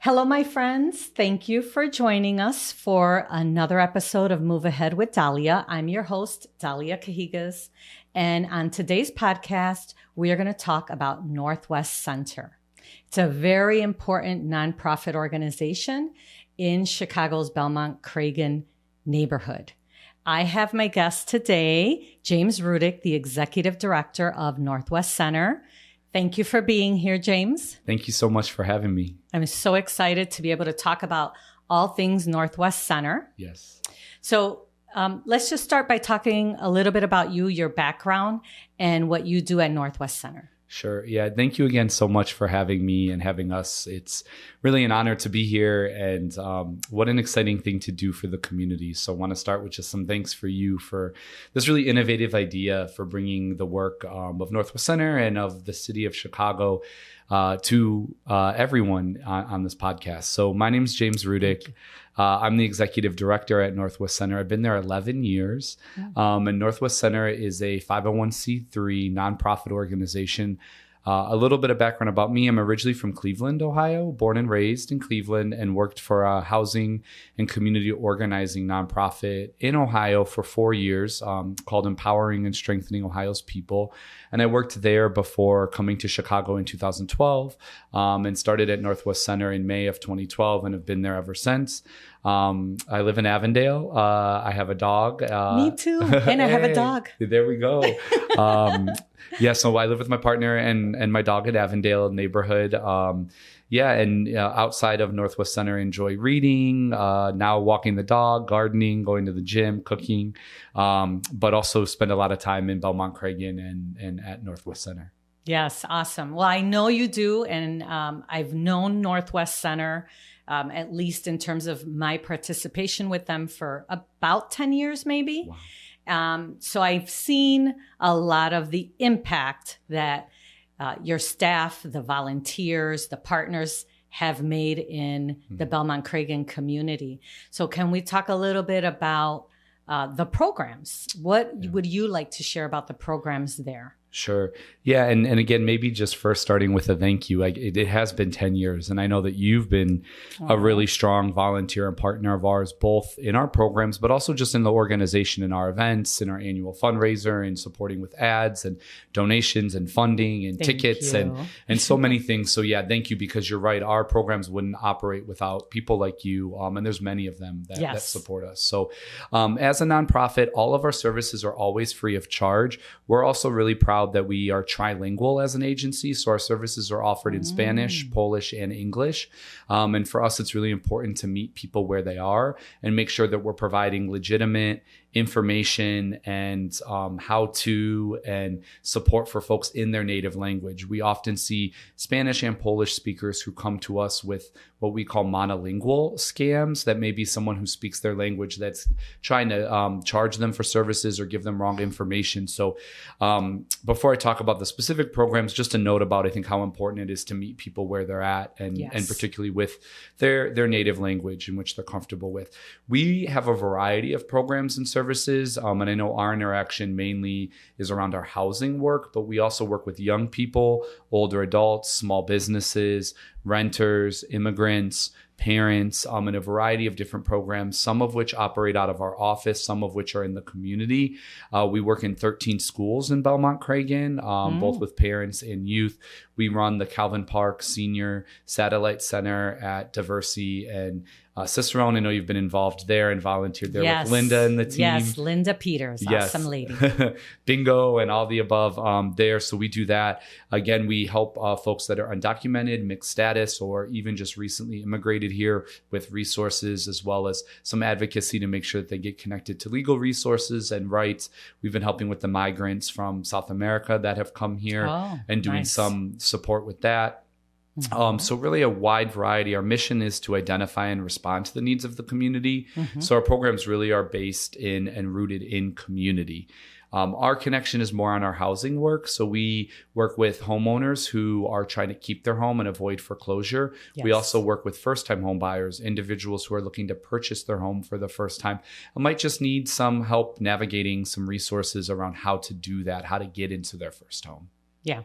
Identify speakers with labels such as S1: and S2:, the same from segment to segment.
S1: Hello, my friends. Thank you for joining us for another episode of Move Ahead with Dahlia. I'm your host, Dahlia Cahigas. And on today's podcast, we are going to talk about Northwest Center. It's a very important nonprofit organization in Chicago's Belmont Cragin neighborhood. I have my guest today, James Rudyk, the Executive Director of Northwest Center. Thank you for being here, James.
S2: Thank you so much for having me.
S1: I'm so excited to be able to talk about all things Northwest Center.
S2: Yes.
S1: So let's just start by talking a little bit about you, your background, and what you do at Northwest Center.
S2: Sure. Yeah. Thank you again so much for having me and having us. It's really an honor to be here, and what an exciting thing to do for the community. So I want to start with just some thanks for you for this really innovative idea for bringing the work of Northwest Center and of the city of Chicago to everyone on this podcast. So my name is James Rudyk. I'm the executive director at Northwest Center. I've been there 11 years. And Northwest Center is a 501c3 nonprofit organization. A little bit of background about me. I'm originally from Cleveland, Ohio, born and raised in Cleveland, and worked for a housing and community organizing nonprofit in Ohio for 4 years called Empowering and Strengthening Ohio's People. And I worked there before coming to Chicago in 2012 and started at Northwest Center in May of 2012 and have been there ever since. I live in Avondale. I have a dog.
S1: Me too. And I have a dog.
S2: There we go. Yeah, so I live with my partner and my dog at Avondale neighborhood. Outside of Northwest Center, I enjoy reading, now walking the dog, gardening, going to the gym, cooking, but also spend a lot of time in Belmont Cragin and at Northwest Center.
S1: Yes, awesome. Well, I know you do, and I've known Northwest Center, at least in terms of my participation with them, for about 10 years, maybe.
S2: Wow.
S1: So I've seen a lot of the impact that your staff, the volunteers, the partners have made in the Belmont Cragin community. So can we talk a little bit about the programs? What would you like to share about the programs there?
S2: Sure. Yeah. And again, maybe just first starting with a thank you. It has been 10 years. And I know that you've been a really strong volunteer and partner of ours, both in our programs, but also just in the organization, in our events, in our annual fundraiser, and supporting with ads and donations and funding and tickets and so many things. So yeah, thank you, because you're right. Our programs wouldn't operate without people like you. And there's many of them that support us. So as a nonprofit, all of our services are always free of charge. We're also really proud that we are trilingual as an agency. So our services are offered in Spanish, Polish, and English. And for us, it's really important to meet people where they are and make sure that we're providing legitimate information and how-to and support for folks in their native language. We often see Spanish and Polish speakers who come to us with what we call monolingual scams, that may be someone who speaks their language that's trying to charge them for services or give them wrong information. So before I talk about the specific programs, just a note about, I think, how important it is to meet people where they're at and particularly with their native language in which they're comfortable with. We have a variety of programs and services. And I know our interaction mainly is around our housing work, but we also work with young people, older adults, small businesses, renters, immigrants, parents, in a variety of different programs, some of which operate out of our office, some of which are in the community. We work in 13 schools in Belmont Cragin, both with parents and youth. We run the Calvin Park Senior Satellite Center at Diversey and Cicerone. I know you've been involved there and volunteered there with Linda and the team.
S1: Yes, Linda Peters, awesome lady.
S2: Bingo and all the above there. So we do that. Again, we help folks that are undocumented, mixed status, or even just recently immigrated here with resources, as well as some advocacy to make sure that they get connected to legal resources and rights. We've been helping with the migrants from South America that have come here and doing some support with that. So really a wide variety. Our mission is to identify and respond to the needs of the community. So our programs really are based in and rooted in community. Our connection is more on our housing work. So we work with homeowners who are trying to keep their home and avoid foreclosure. We also work with first-time home buyers, individuals who are looking to purchase their home for the first time and might just need some help navigating some resources around how to do that, how to get into their first home.
S1: Yeah.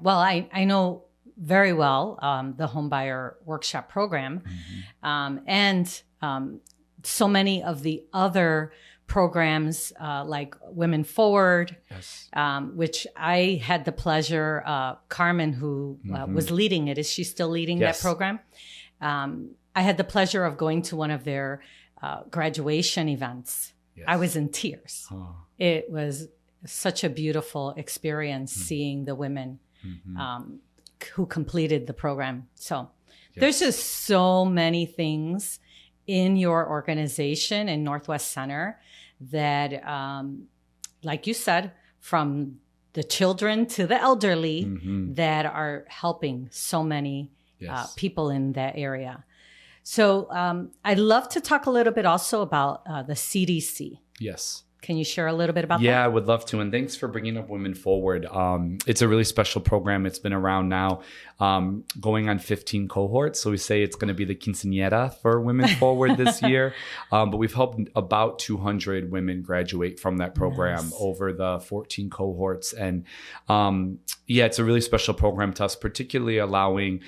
S1: Well, I know very well the Homebuyer Workshop Program, and so many of the other programs like Women Forward,
S2: Yes.
S1: which I had the pleasure, Carmen, who was leading it, is she still leading
S2: Yes.
S1: that program? I had the pleasure of going to one of their graduation events.
S2: Yes.
S1: I was in tears.
S2: Oh.
S1: It was such a beautiful experience seeing the women who completed the program. So there's just so many things in your organization in Northwest Center that, like you said, from the children to the elderly that are helping so many people in that area. So I'd love to talk a little bit also about the CDC.
S2: Yes.
S1: Can you share a little bit about that?
S2: Yeah, I would love to. And thanks for bringing up Women Forward. It's a really special program. It's been around now going on 15 cohorts. So we say it's going to be the quinceañera for Women Forward this year. But we've helped about 200 women graduate from that program over the 14 cohorts. And it's a really special program to us, particularly allowing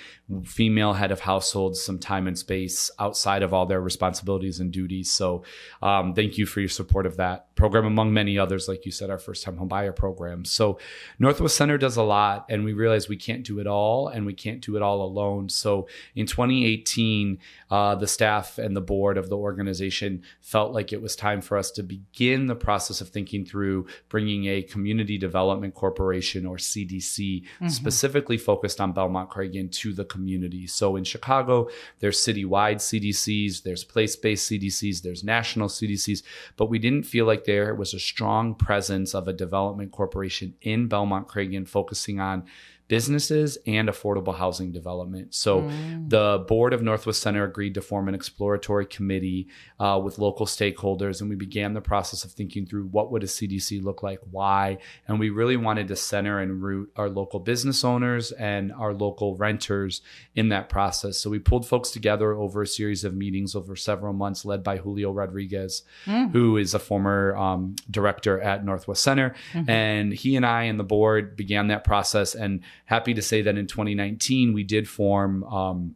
S2: female head of households some time and space outside of all their responsibilities and duties. So thank you for your support of that program, among many others, like you said, our first time home buyer program. So Northwest Center does a lot, and we realize we can't do it all, and we can't do it all alone. So in 2018, the staff and the board of the organization felt like it was time for us to begin the process of thinking through bringing a community development corporation, or CDC, specifically focused on Belmont Cragin, to the community. So in Chicago, there's citywide CDCs, there's place-based CDCs, there's national CDCs, but we didn't feel like there was a strong presence of a development corporation in Belmont Cragin focusing on businesses and affordable housing development. So the board of Northwest Center agreed to form an exploratory committee with local stakeholders, and we began the process of thinking through what would a CDC look like, why, and we really wanted to center and root our local business owners and our local renters in that process. So we pulled folks together over a series of meetings over several months, led by Julio Rodriguez, who is a former director at Northwest Center. And he and I and the board began that process, and happy to say that in 2019, we did form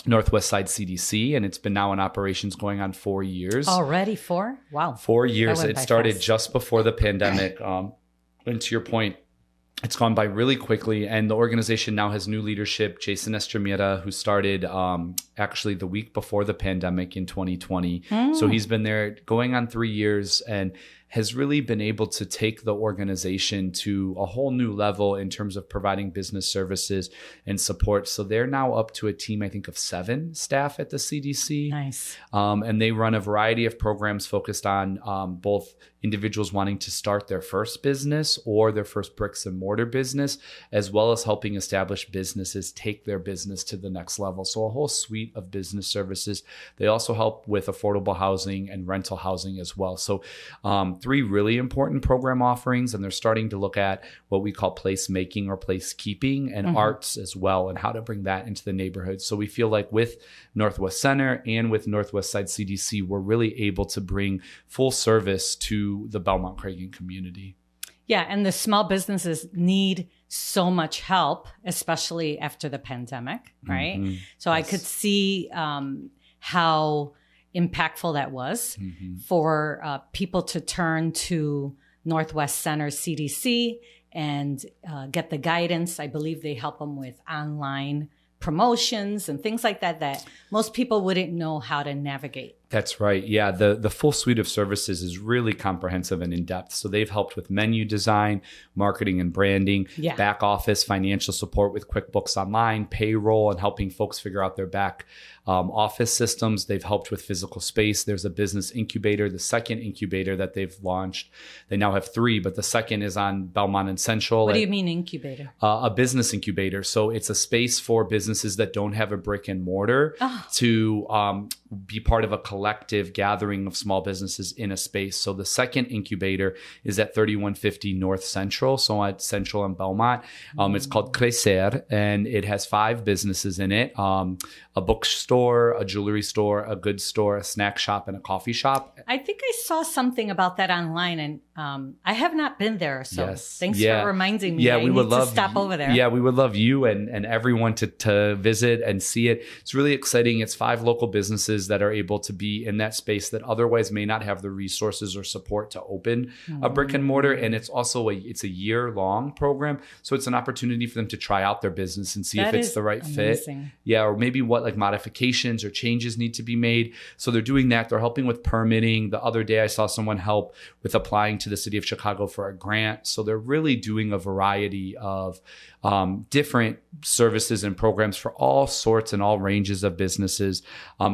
S2: Northwest Side CDC, and it's been now in operations going on 4 years.
S1: Already 4? Wow.
S2: 4 years. It started
S1: fast.
S2: just before the pandemic. And to your point, it's gone by really quickly, and the organization now has new leadership. Jason Estremera, who started actually the week before the pandemic in 2020. So he's been there going on 3 years and has really been able to take the organization to a whole new level in terms of providing business services and support. So they're now up to a team, I think, of 7 staff at the CDC.
S1: Nice.
S2: And they run a variety of programs focused on both individuals wanting to start their first business or their first bricks and mortar business, as well as helping established businesses take their business to the next level. So a whole suite of business services. They also help with affordable housing and rental housing as well. So 3 really important program offerings, and they're starting to look at what we call place making or place keeping, and arts as well, and how to bring that into the neighborhood. So we feel like with Northwest Center and with Northwest Side CDC, we're really able to bring full service to the Belmont Cragin community.
S1: Yeah, and the small businesses need so much help, especially after the pandemic, right? So I could see how impactful that was for people to turn to Northwest Center CDC and get the guidance. I believe they help them with online promotions and things like that that most people wouldn't know how to navigate.
S2: That's right. Yeah, the full suite of services is really comprehensive and in-depth. So they've helped with menu design, marketing and branding, back office, financial support with QuickBooks Online, payroll, and helping folks figure out their back office systems. They've helped with physical space. There's a business incubator, the second incubator that they've launched. They now have 3, but the second is on Belmont and Central.
S1: What do you mean incubator?
S2: A business incubator. So it's a space for businesses businesses that don't have a brick and mortar to be part of a collective gathering of small businesses in a space. So the second incubator is at 3150 North Central, so at Central and Belmont. It's called Crecer, and it has 5 businesses in it. A bookstore, a jewelry store, a goods store, a snack shop, and a coffee shop.
S1: I think I saw something about that online, and I have not been there. So thanks for reminding me.
S2: Yeah,
S1: we would love to stop over there.
S2: Yeah, we would love you and everyone to visit and see it. It's really exciting. It's 5 local businesses that are able to be in that space that otherwise may not have the resources or support to open a brick and mortar. And it's also it's a year-long program. So it's an opportunity for them to try out their business and see if it's the right fit. Yeah, or maybe what like modifications or changes need to be made. So they're doing that. They're helping with permitting. The other day I saw someone help with applying to the city of Chicago for a grant. So they're really doing a variety of different services and programs for all sorts and all ranges of businesses,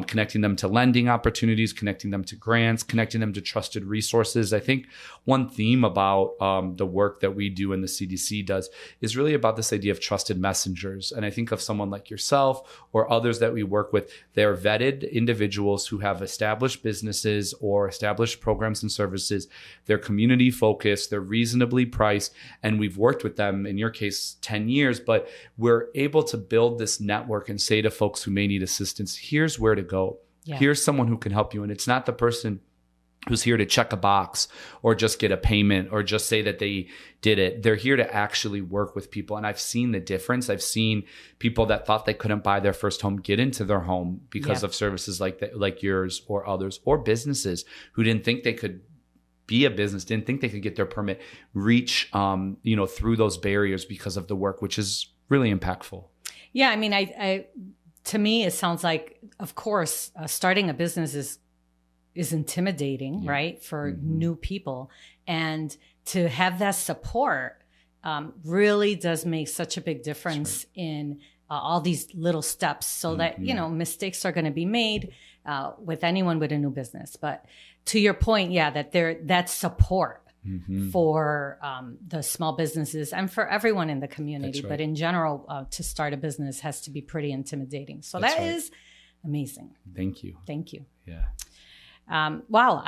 S2: connecting them to lending opportunities, connecting them to grants, connecting them to trusted resources. I think one theme about the work that we do and the CDC does is really about this idea of trusted messengers. And I think of someone like yourself or others that we work with. They're vetted individuals who have established businesses or established programs and services. They're community focused, they're reasonably priced, and we've worked with them, in your case, 10 years, but we're able to build this network and say to folks who may need assistance, here's where to go. Yeah. Here's someone who can help you. And it's not the person who's here to check a box or just get a payment or just say that they did it. They're here to actually work with people. And I've seen the difference. I've seen people that thought they couldn't buy their first home get into their home because of services like yours or others, or businesses who didn't think they could be a business, didn't think they could get their permit, reach through those barriers because of the work, which is really impactful.
S1: Yeah, I mean, I to me, it sounds like, of course, starting a business is intimidating, right, for new people. And to have that support really does make such a big difference in all these little steps, so that, mistakes are going to be made with anyone with a new business. But to your point, that support for the small businesses and for everyone in the community, but in general, to start a business has to be pretty intimidating. So that is amazing.
S2: Thank you.
S1: Yeah. Wow.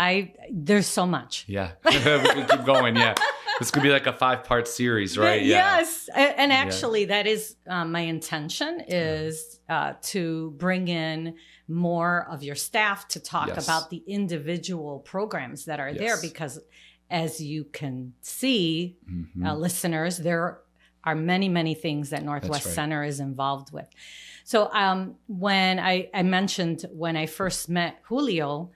S1: There's so much.
S2: Yeah. We can keep going. Yeah. This could be like a 5-part series, right?
S1: Yes. And actually that is my intention is to bring in more of your staff to talk about the individual programs that are there, because as you can see, listeners, there are many, many things that Northwest Center is involved with. So when I mentioned when I first met Julio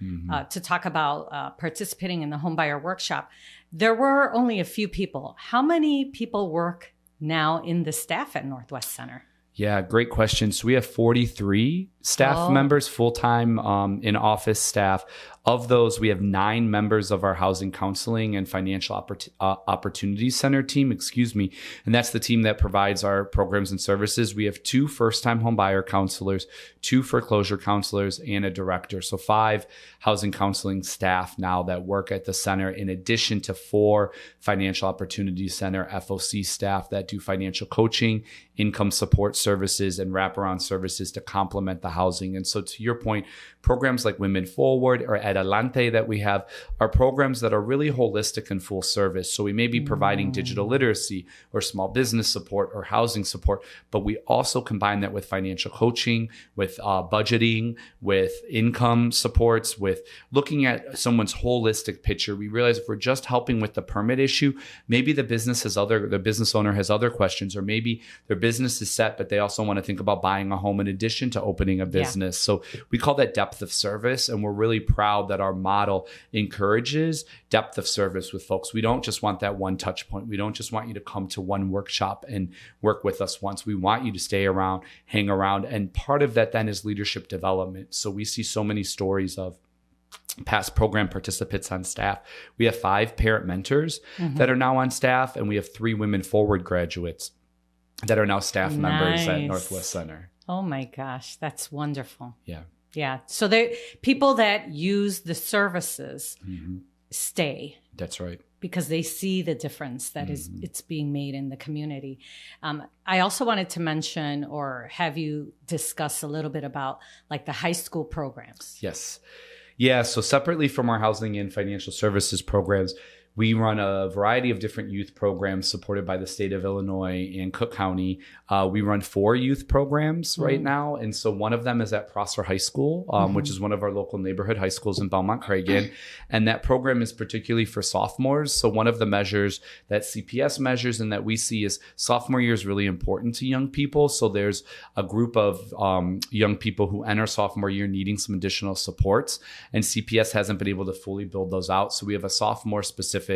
S1: to talk about participating in the homebuyer workshop, there were only a few people. How many people work now in the staff at Northwest Center?
S2: Yeah, great question. So we have 43 staff members, full-time in office staff. Of those, we have 9 members of our Housing Counseling and Financial Opportunity Center team, and that's the team that provides our programs and services. We have 2 first-time homebuyer counselors, 2 foreclosure counselors, and a director. So 5 housing counseling staff now that work at the center, in addition to 4 Financial Opportunity Center FOC staff that do financial coaching, income support services, and wraparound services to complement the housing. And so to your point, programs like Women Forward or Adelante that we have are programs that are really holistic and full service. So we may be providing digital literacy or small business support or housing support, but we also combine that with financial coaching, with budgeting, with income supports, with looking at someone's holistic picture. We realize if we're just helping with the permit issue, maybe the business owner has other questions, or maybe their business is set, but they also want to think about buying a home in addition to opening a business. So we call that depth of service. And we're really proud that our model encourages depth of service with folks. We don't just want that one touch point. We don't just want you to come to one workshop and work with us once. We want you to stay around, hang around. And part of that then is leadership development. So we see so many stories of past program participants on staff. We have 5 parent mentors that are now on staff, and we have 3 Women Forward graduates that are now staff members at Northwest Center.
S1: Oh my gosh, that's wonderful.
S2: Yeah.
S1: Yeah. So people that use the services stay.
S2: That's right.
S1: Because they see the difference that is it's being made in the community. I also wanted to mention or have you discuss a little bit about like the high school programs.
S2: Yes. Yeah. So separately from our housing and financial services programs, we run a variety of different youth programs supported by the state of Illinois and Cook County. We run 4 youth programs right now. And so one of them is at Prosser High School, which is one of our local neighborhood high schools in Belmont Cragin. And that program is particularly for sophomores. So one of the measures that CPS measures and that we see is sophomore year is really important to young people. So there's a group of young people who enter sophomore year needing some additional supports. And CPS hasn't been able to fully build those out. So we have a sophomore specific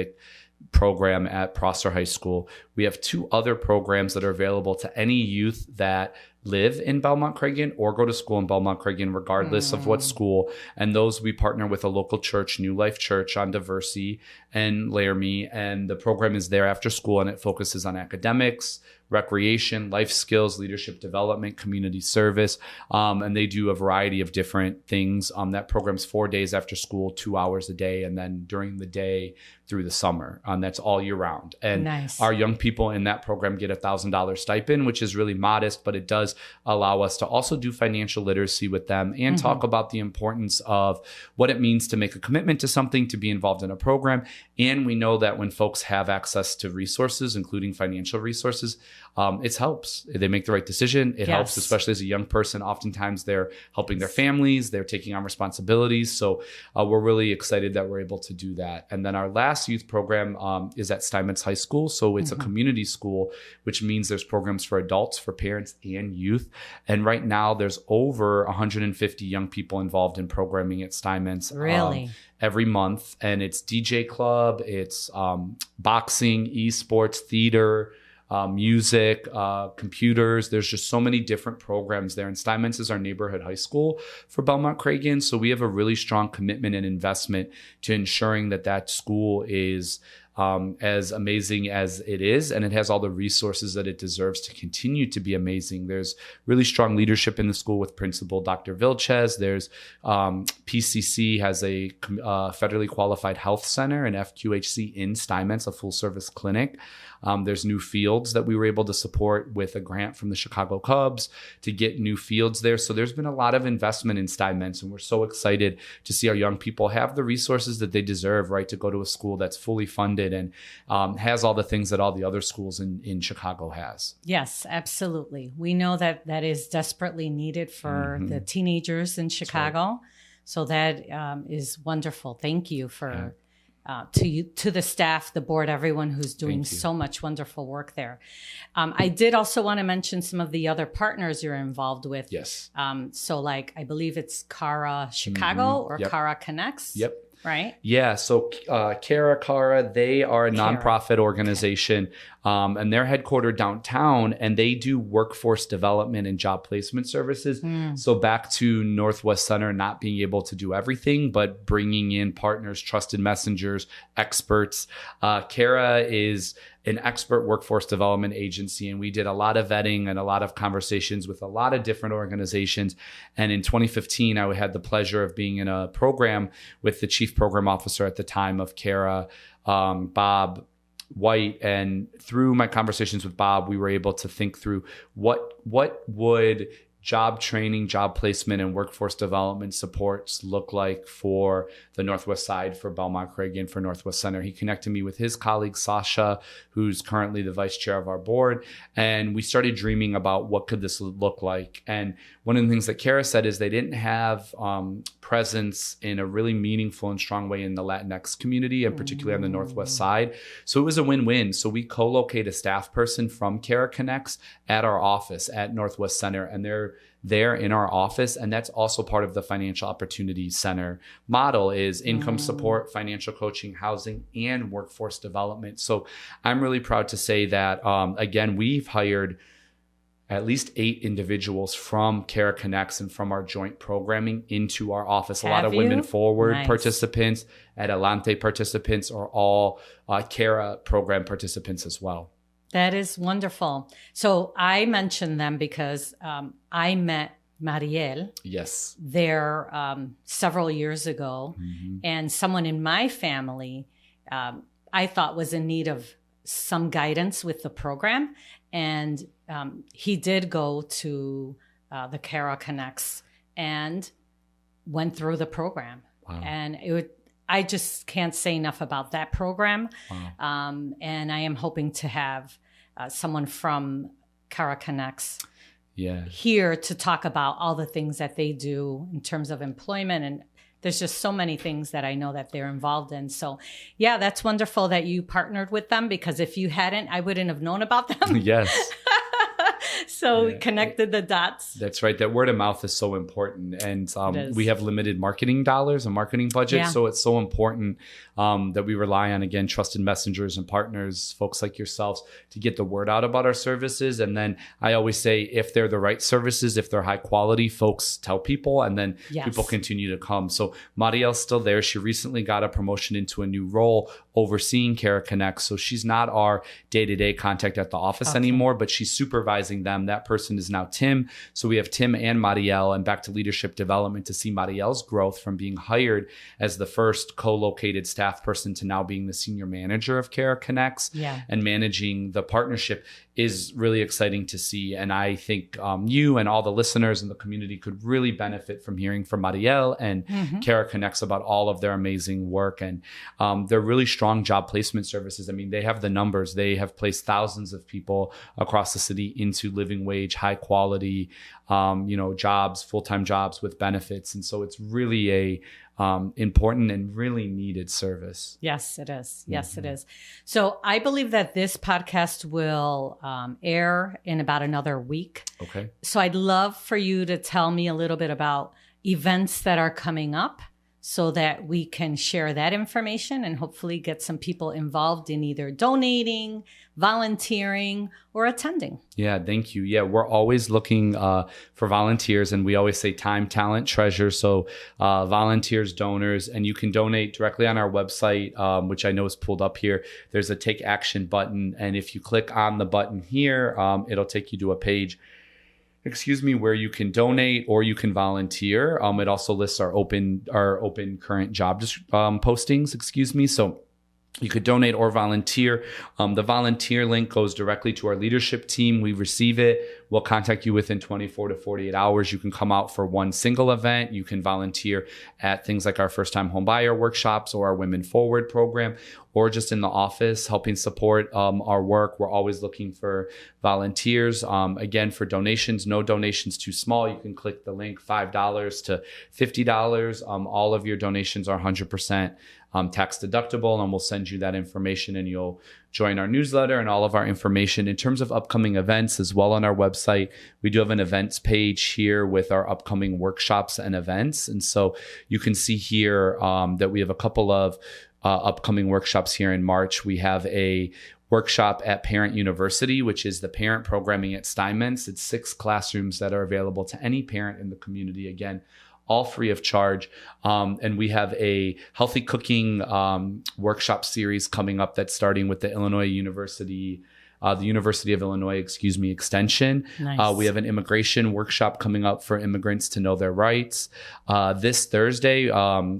S2: program at Prosser High School. We have 2 other programs that are available to any youth that live in Belmont Cragin or go to school in Belmont Cragin, regardless of what school. And those we partner with a local church, New Life Church on Diversey and Laramie. And the program is there after school and it focuses on academics, recreation, life skills, leadership development, community service. And they do a variety of different things. That program's 4 days after school, 2 hours a day, and then during the day through the summer. That's all year round. And our young people in that program get $1,000 stipend, which is really modest, but it does allow us to also do financial literacy with them and talk about the importance of what it means to make a commitment to something, to be involved in a program. And we know that when folks have access to resources, including financial resources, it helps. They make the right decision. It helps, especially as a young person. Oftentimes they're helping their families. They're taking on responsibilities. So we're really excited that we're able to do that. And then our last youth program is at Steinmetz High School. So it's a community school, which means there's programs for adults, for parents, and youth. And right now there's over 150 young people involved in programming at Steinmetz.
S1: Really?
S2: Every month. And it's DJ club, it's boxing, esports, theater, music, computers. There's just so many different programs there. And Steinmetz is our neighborhood high school for Belmont Cragin. So we have a really strong commitment and investment to ensuring that that school is as amazing as it is, and it has all the resources that it deserves to continue to be amazing. There's really strong leadership in the school with Principal Dr. Vilches. There's PCC has a federally qualified health center, and FQHC in Steinmetz, a full service clinic. There's new fields that we were able to support with a grant from the Chicago Cubs to get new fields there. So there's been a lot of investment in Steinmetz, and we're so excited to see our young people have the resources that they deserve, right, to go to a school that's fully funded and has all the things that all the other schools in Chicago has. Yes,
S1: absolutely. We know that that is desperately needed for the teenagers in Chicago. Right. So that is wonderful. Thank you for to the staff, the board, everyone who's doing so much wonderful work there. I did also want to mention some of the other partners you're involved with.
S2: Yes.
S1: So like, I believe it's Cara Chicago or Cara Connects.
S2: Yep.
S1: Right?
S2: Yeah. So Cara, they are a nonprofit organization, and they're headquartered downtown, and they do workforce development and job placement services. So back to Northwest Center not being able to do everything, but bringing in partners, trusted messengers, experts. Cara is an expert workforce development agency, and we did a lot of vetting and a lot of conversations with a lot of different organizations. And in 2015, I had the pleasure of being in a program with the chief program officer at the time of Cara, Bob White. And through my conversations with Bob, we were able to think through what would job training, job placement, and workforce development supports look like for the Northwest Side, for Belmont Cragin, for Northwest Center. He connected me with his colleague, Sasha, who's currently the vice chair of our board. And we started dreaming about what could this look like. And one of the things that Cara said is they didn't have presence in a really meaningful and strong way in the Latinx community, and particularly on the Northwest Side. So it was a win-win. So we co-locate a staff person from Cara Connects at our office at Northwest Center, and they're there in our office. And that's also part of the Financial Opportunity Center model, is income support, financial coaching, housing, and workforce development. So I'm really proud to say that, again, we've hired at least 8 individuals from Cara Connects and from our joint programming into our office. A lot of Women Forward participants, Adelante participants, are all Cara program participants as well.
S1: That is wonderful. So I mentioned them because I met Mariel
S2: Yes.
S1: there several years ago. And someone in my family I thought was in need of some guidance with the program. And he did go to the Cara Connects and went through the program.
S2: Wow.
S1: And I just can't say enough about that program.
S2: Wow.
S1: And I am hoping to have someone from Cara Connects here to talk about all the things that they do in terms of employment. And there's just so many things that I know that they're involved in. So yeah, that's wonderful that you partnered with them, because if you hadn't, I wouldn't have known about them.
S2: Yes.
S1: So connected the dots.
S2: That's right. That word of mouth is so important. And we have limited marketing dollars and marketing budget. So it's so important that we rely on, again, trusted messengers and partners, folks like yourselves, to get the word out about our services. And then I always say, if they're the right services, if they're high quality, folks tell people, and then people continue to come. So Mariel's still there. She recently got a promotion into a new role overseeing Cara Connect. So she's not our day-to-day contact at the office anymore, but she's supervising them. That person is now Tim. So we have Tim and Mariel, and back to leadership development to see Mariel's growth from being hired as the first co-located staff person to now being the senior manager of Cara Connects and managing the partnership is really exciting to see. And I think you and all the listeners in the community could really benefit from hearing from Mariel and Cara Connects about all of their amazing work. And they're really strong job placement services. I mean, they have the numbers. They have placed thousands of people across the city into living wage, high quality, jobs, full-time jobs with benefits. And so it's really a important and really needed service.
S1: Yes, it is. Yes, it is. So I believe that this podcast will air in about another week.
S2: Okay.
S1: So I'd love for you to tell me a little bit about events that are coming up, so that we can share that information and hopefully get some people involved in either donating, volunteering, or attending.
S2: Yeah, thank you. Yeah, we're always looking for volunteers, and we always say time, talent, treasure. So volunteers, donors, and you can donate directly on our website, which I know is pulled up here. There's a take action button. And if you click on the button here, it'll take you to a page where you can donate or you can volunteer. It also lists our open current job postings, So you could donate or volunteer. The volunteer link goes directly to our leadership team. We receive it. We'll contact you within 24 to 48 hours. You can come out for one single event. You can volunteer at things like our first-time home buyer workshops or our Women Forward program, or just in the office helping support our work. We're always looking for volunteers. Again, for donations, no donations too small. You can click the link, $5 to $50. All of your donations are 100% tax deductible, and we'll send you that information, and you'll join our newsletter and all of our information. In terms of upcoming events as well on our website, we do have an events page here with our upcoming workshops and events. And so you can see here that we have a couple of upcoming workshops here in March. We have a workshop at Parent University, which is the parent programming at Steinmetz. It's 6 classrooms that are available to any parent in the community. Again, all free of charge. And we have a healthy cooking workshop series coming up that's starting with the University of Illinois, Extension.
S1: Nice.
S2: We have an immigration workshop coming up for immigrants to know their rights. This Thursday,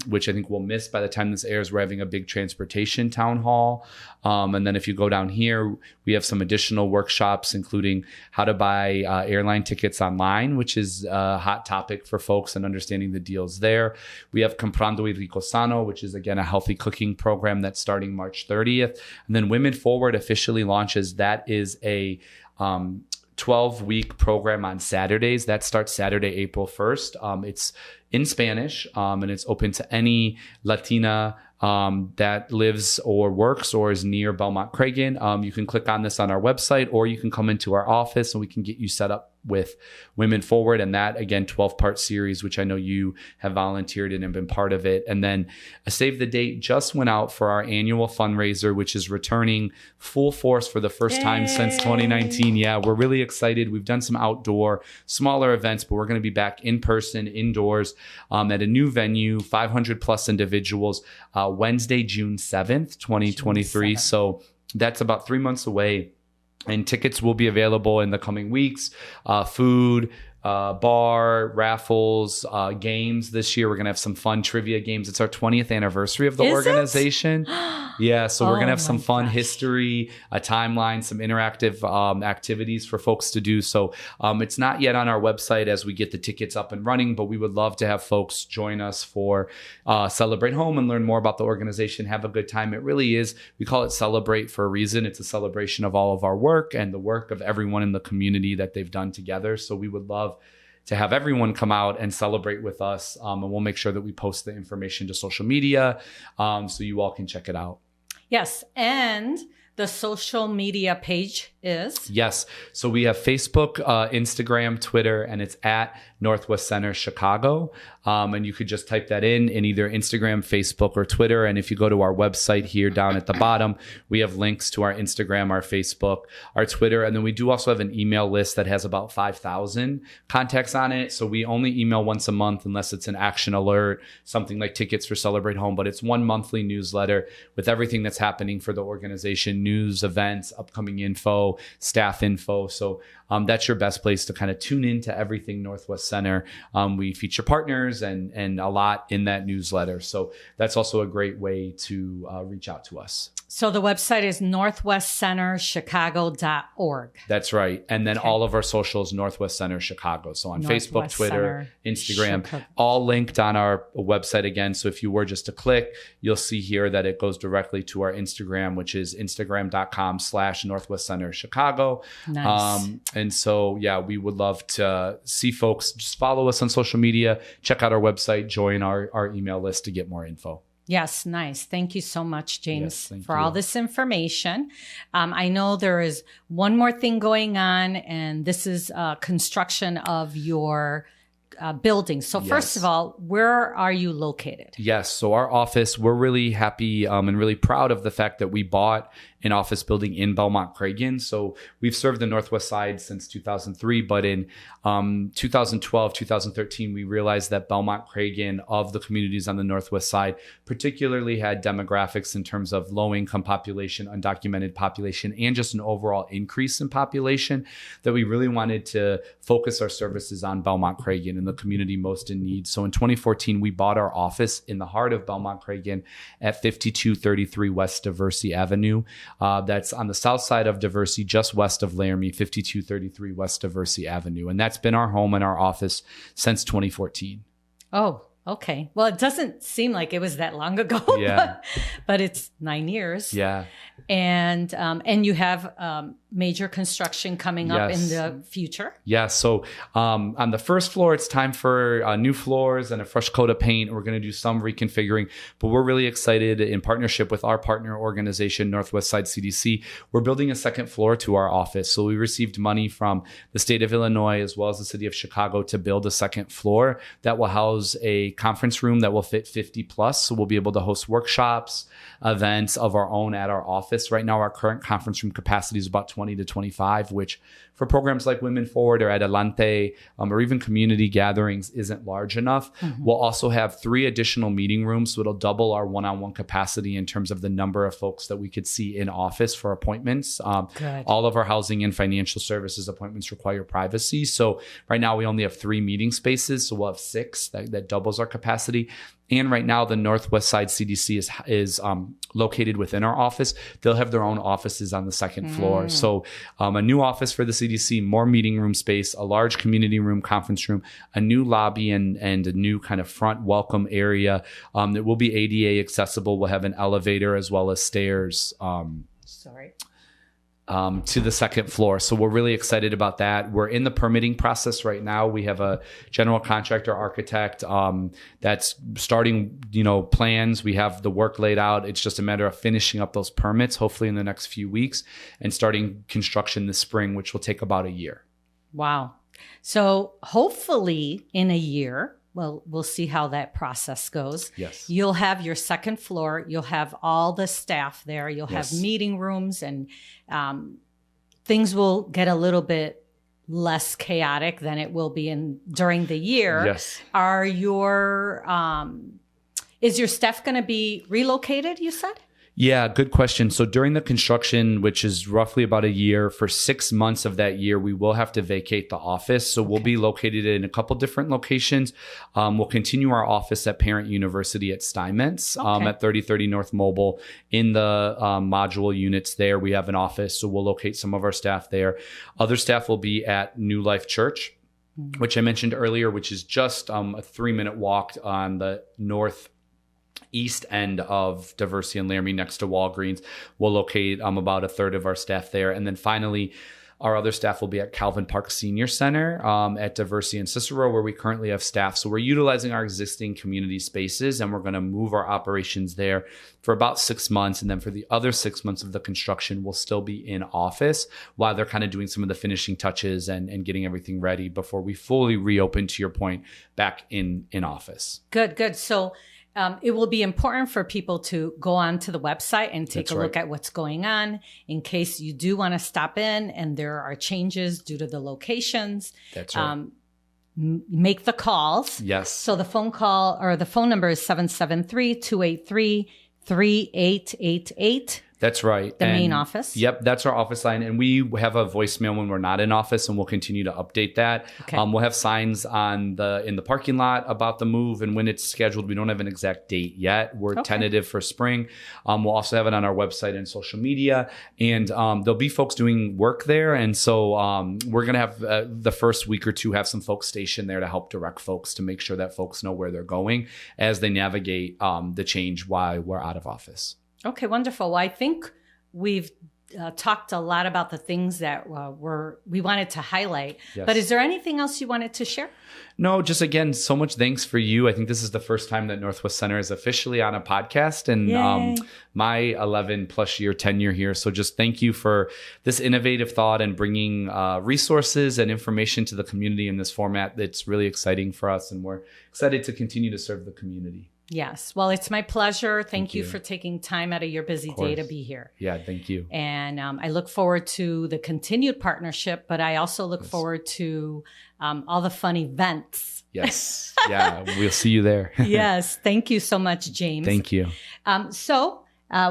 S2: which I think we'll miss by the time this airs, we're having a big transportation town hall. And then if you go down here, we have some additional workshops, including how to buy airline tickets online, which is a hot topic for folks, and understanding the deals there. We have Comprando y Rico Sano, which is, again, a healthy cooking program that's starting March 30th. And then Women Forward officially launches. That is a 12-week program on Saturdays. That starts Saturday, April 1st. It's in Spanish, and it's open to any Latina that lives or works or is near Belmont Cragin. You can click on this on our website, or you can come into our office and we can get you set up with Women Forward. And that, again, 12-part series, which I know you have volunteered in and been part of it. And then a save the date just went out for our annual fundraiser, which is returning full force for the first time since 2019. Yeah, we're really excited. We've done some outdoor, smaller events, but we're going to be back in person, indoors, at a new venue, 500 plus individuals, Wednesday, June 7th, 2023. So that's about 3 months away. And tickets will be available in the coming weeks. Food, bar, raffles, games this year. We're going to have some fun trivia games. It's our 20th anniversary of the organization. Yeah, so we're going to have some fun history, a timeline, some interactive activities for folks to do. So it's not yet on our website as we get the tickets up and running, but we would love to have folks join us for Celebrate Home and learn more about the organization, have a good time. It really is, we call it Celebrate for a reason. It's a celebration of all of our work and the work of everyone in the community that they've done together. So we would love to have everyone come out and celebrate with us. And we'll make sure that we post the information to social media so you all can check it out.
S1: Yes. And the social media page is?
S2: Yes. So we have Facebook, Instagram, Twitter, and it's at Northwest Center Chicago. And you could just type that in either Instagram, Facebook, or Twitter. And if you go to our website here down at the bottom, we have links to our Instagram, our Facebook, our Twitter. And then we do also have an email list that has about 5,000 contacts on it. So we only email once a month unless it's an action alert, something like tickets for Celebrate Home. But it's one monthly newsletter with everything that's happening for the organization, news, events, upcoming info, staff info. So that's your best place to kind of tune into everything Northwest Center. We feature partners and a lot in that newsletter. So that's also a great way to reach out to us.
S1: So the website is northwestcenterchicago.org.
S2: That's right. And then all of our socials, Northwest Center Chicago. So on Facebook, Twitter, Instagram, all linked on our website again. So if you were just to click, you'll see here that it goes directly to our Instagram, which is instagram.com/Northwest Center Chicago.
S1: Nice.
S2: And so, yeah, we would love to see folks just follow us on social media, check out our website, join our email list to get more info.
S1: Yes, nice. Thank you so much, James, for all this information. I know there is one more thing going on, and this is construction of your building. So first of all, where are you located?
S2: Yes. So our office, we're really happy and really proud of the fact that we bought an office building in Belmont Cragin. So we've served the Northwest Side since 2003, but in 2012, 2013, we realized that Belmont Cragin, of the communities on the Northwest Side, particularly had demographics in terms of low income population, undocumented population, and just an overall increase in population, that we really wanted to focus our services on Belmont Cragin and the community most in need. So in 2014, we bought our office in the heart of Belmont Cragin at 5233 West Diversey Avenue. That's on the south side of Diversey, just west of Laramie, 5233 West Diversey Avenue. And that's been our home and our office since 2014.
S1: Oh, okay. Well, it doesn't seem like it was that long ago, but it's 9 years.
S2: Yeah.
S1: And you have major construction coming up in the future.
S2: Yeah. So on the first floor, it's time for new floors and a fresh coat of paint. We're going to do some reconfiguring, but we're really excited in partnership with our partner organization, Northwest Side CDC. We're building a second floor to our office. So we received money from the state of Illinois as well as the city of Chicago to build a second floor that will house a conference room that will fit 50 plus. So we'll be able to host workshops, events of our own at our office. Right now, our current conference room capacity is about 20 to 25, which for programs like Women Forward or Adelante or even community gatherings isn't large enough. Mm-hmm. We'll also have 3 additional meeting rooms, so it'll double our one-on-one capacity in terms of the number of folks that we could see in office for appointments. All of our housing and financial services appointments require privacy. So right now we only have 3 meeting spaces, so we'll have 6. That doubles our capacity. And right now, the Northwest Side CDC is located within our office. They'll have their own offices on the second floor. So a new office for the CDC, more meeting room space, a large community room, conference room, a new lobby, and a new kind of front welcome area that will be ADA accessible. We'll have an elevator as well as stairs. To the second floor. So we're really excited about that. We're in the permitting process right now. We have a general contractor architect that's starting, plans. We have the work laid out. It's just a matter of finishing up those permits, hopefully in the next few weeks, and starting construction this spring, which will take about a year.
S1: Wow. So hopefully in a year, well, we'll see how that process goes.
S2: Yes.
S1: You'll have your second floor. You'll have all the staff there. You'll have meeting rooms, and things will get a little bit less chaotic than it will be during the year.
S2: Yes.
S1: Is your staff going to be relocated, you said?
S2: Yeah, good question. So during the construction, which is roughly about a year, for 6 months of that year, we will have to vacate the office. So we'll be located in a couple different locations. We'll continue our office at Parent University at Steinmetz at 3030 North Mobile. In the module units there, we have an office. So we'll locate some of our staff there. Other staff will be at New Life Church, which I mentioned earlier, which is just a 3-minute walk on the northeast end of Diversey and Laramie next to Walgreens. We'll locate about a third of our staff there. And then finally, our other staff will be at Calvin Park Senior Center at Diversey and Cicero, where we currently have staff. So we're utilizing our existing community spaces, and we're going to move our operations there for about 6 months. And then for the other 6 months of the construction, we'll still be in office while they're kind of doing some of the finishing touches and getting everything ready before we fully reopen, to your point, back in office.
S1: Good. So it will be important for people to go onto the website and take a look at what's going on in case you do want to stop in and there are changes due to the locations.
S2: That's right.
S1: Make the calls.
S2: Yes.
S1: So the phone number is 773-283-3888.
S2: That's right.
S1: The main office.
S2: Yep, that's our office line. And we have a voicemail when we're not in office, and we'll continue to update that.
S1: Okay.
S2: We'll have signs in the parking lot about the move and when it's scheduled. We don't have an exact date yet. We're tentative for spring. We'll also have it on our website and social media. And there'll be folks doing work there. And so we're going to have the first week or two have some folks stationed there to help direct folks to make sure that folks know where they're going as they navigate the change while we're out of office.
S1: Okay, wonderful. Well, I think we've talked a lot about the things that we wanted to highlight.
S2: Yes.
S1: But is there anything else you wanted to share?
S2: No, just again, so much thanks for you. I think this is the first time that Northwest Center is officially on a podcast, and my 11 plus year tenure here. So just thank you for this innovative thought and bringing resources and information to the community in this format. That's really exciting for us, and we're excited to continue to serve the community.
S1: Yes. Well, it's my pleasure. Thank you for taking time out of your busy day to be here.
S2: Yeah, thank you.
S1: And I look forward to the continued partnership, but I also look forward to all the fun events.
S2: Yes. Yeah, we'll see you there.
S1: Yes. Thank you so much, James.
S2: Thank you.
S1: So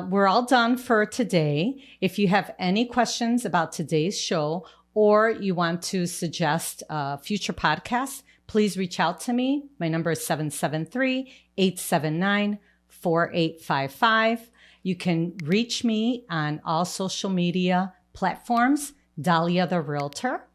S1: we're all done for today. If you have any questions about today's show or you want to suggest future podcasts, please reach out to me. My number is 773-879-4855. You can reach me on all social media platforms, Dahlia the Realtor.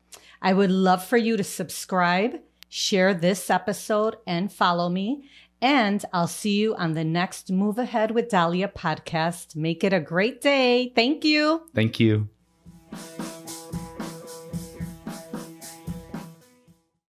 S1: I would love for you to subscribe, share this episode, and follow me. And I'll see you on the next Move Ahead with Dahlia podcast. Make it a great day. Thank you.
S2: Thank you.